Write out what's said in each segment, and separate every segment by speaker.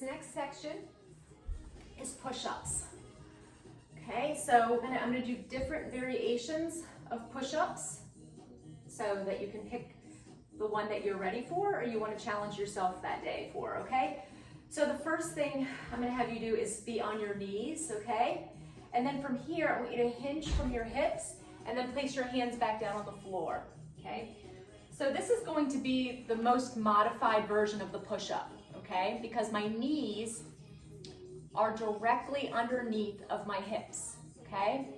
Speaker 1: next section is push-ups. Okay, so I'm gonna do different variations of push-ups so that you can pick the one that you're ready for or you want to challenge yourself that day for, okay? So the first thing I'm gonna have you do is be on your knees, okay? And then from here, I want you to hinge from your hips and then place your hands back down on the floor, okay? So this is going to be the most modified version of the push-up, okay? Because my knees are directly underneath of my hips, okay?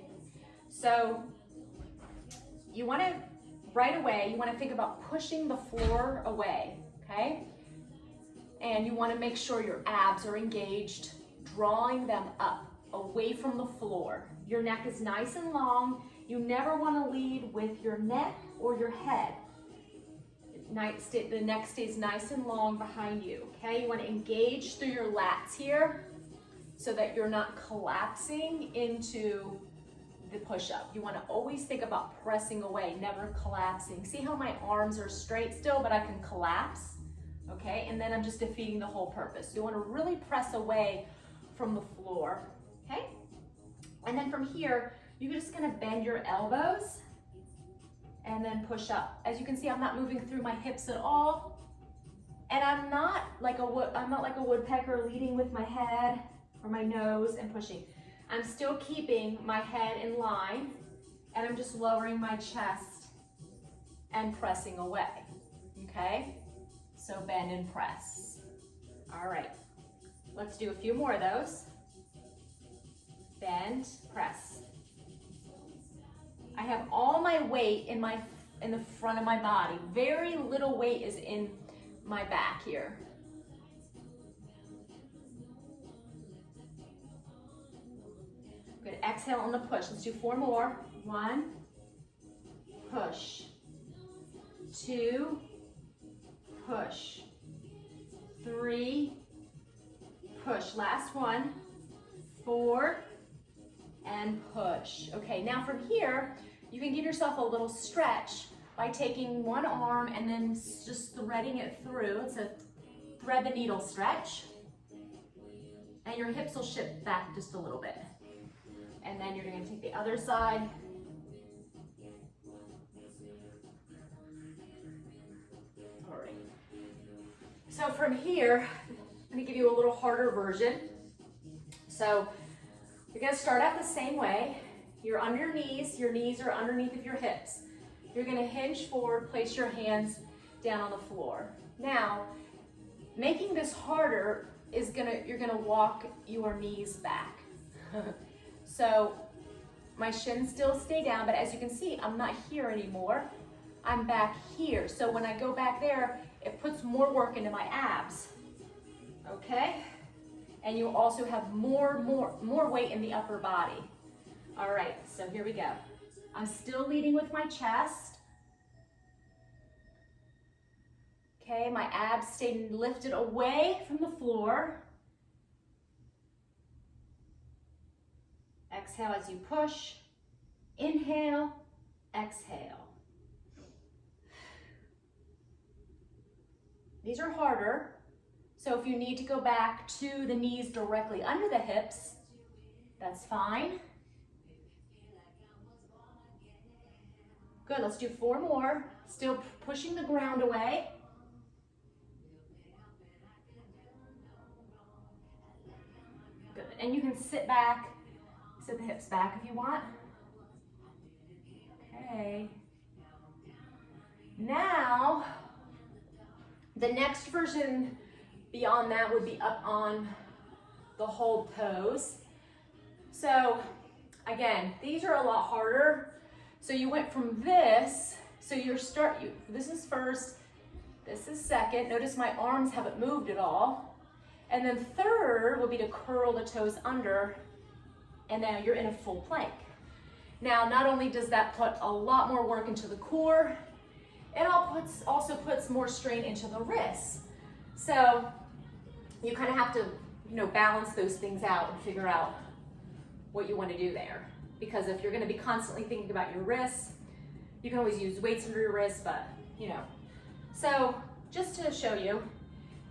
Speaker 1: So you wanna, right away, you wanna think about pushing the floor away, okay? And you wanna make sure your abs are engaged, drawing them up, away from the floor. Your neck is nice and long. You never wanna lead with your neck or your head. The neck stays nice and long behind you, okay? You wanna engage through your lats here so that you're not collapsing into the push-up. You wanna always think about pressing away, never collapsing. See how my arms are straight still, but I can collapse, okay? And then I'm just defeating the whole purpose. You wanna really press away from the floor, okay? And then from here, you're just gonna bend your elbows and then push up. As you can see, I'm not moving through my hips at all. And I'm not like a woodpecker leading with my head or my nose and pushing. I'm still keeping my head in line and I'm just lowering my chest and pressing away, okay? So bend and press. All right, let's do a few more of those. Bend, press. I have all my weight in the front of my body. Very little weight is in my back here. Good, exhale on the push. Let's do 4 more. 1, push. 2, push. 3, push. Last one. 4, and push. Okay, now from here, you can give yourself a little stretch by taking one arm and then just threading it through. It's a thread the needle stretch. And your hips will shift back just a little bit. And then you're gonna take the other side. All right. So from here, I'm gonna give you a little harder version. So you're gonna start out the same way. You're on your knees are underneath of your hips. You're gonna hinge forward, place your hands down on the floor. Now, making this harder is you're gonna walk your knees back. So my shins still stay down, but as you can see, I'm not here anymore. I'm back here. So when I go back there, it puts more work into my abs, okay? And you also have more weight in the upper body. All right, so here we go. I'm still leading with my chest. Okay, my abs stay lifted away from the floor. Exhale as you push. Inhale, exhale. These are harder. So if you need to go back to the knees directly under the hips, that's fine. Good, let's do 4 more. Still pushing the ground away. Good, and you can sit back, sit the hips back if you want. Okay. Now, the next version beyond that would be up on the hold pose. So again, these are a lot harder. So you went from this, so this is first, this is second. Notice my arms haven't moved at all. And then third will be to curl the toes under, and now you're in a full plank. Now, not only does that put a lot more work into the core, it also puts more strain into the wrists. So you kind of have to, balance those things out and figure out what you want to do there. Because if you're going to be constantly thinking about your wrists, you can always use weights under your wrists, but So just to show you,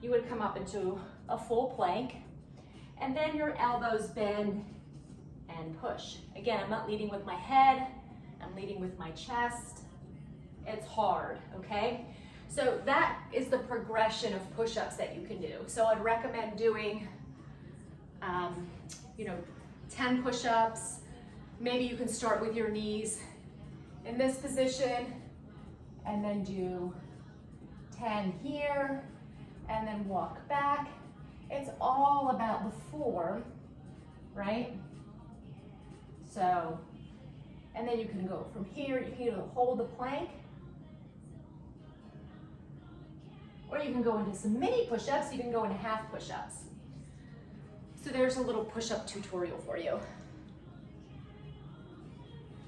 Speaker 1: you would come up into a full plank. And then your elbows bend and push. Again, I'm not leading with my head, I'm leading with my chest. It's hard, okay? So that is the progression of push-ups that you can do. So I'd recommend doing, 10 push-ups. Maybe you can start with your knees in this position and then do 10 here and then walk back. It's all about the form, right? So, and then you can go from here, you can either hold the plank, or you can go into some mini push-ups, you can go into half push-ups. So there's a little push-up tutorial for you.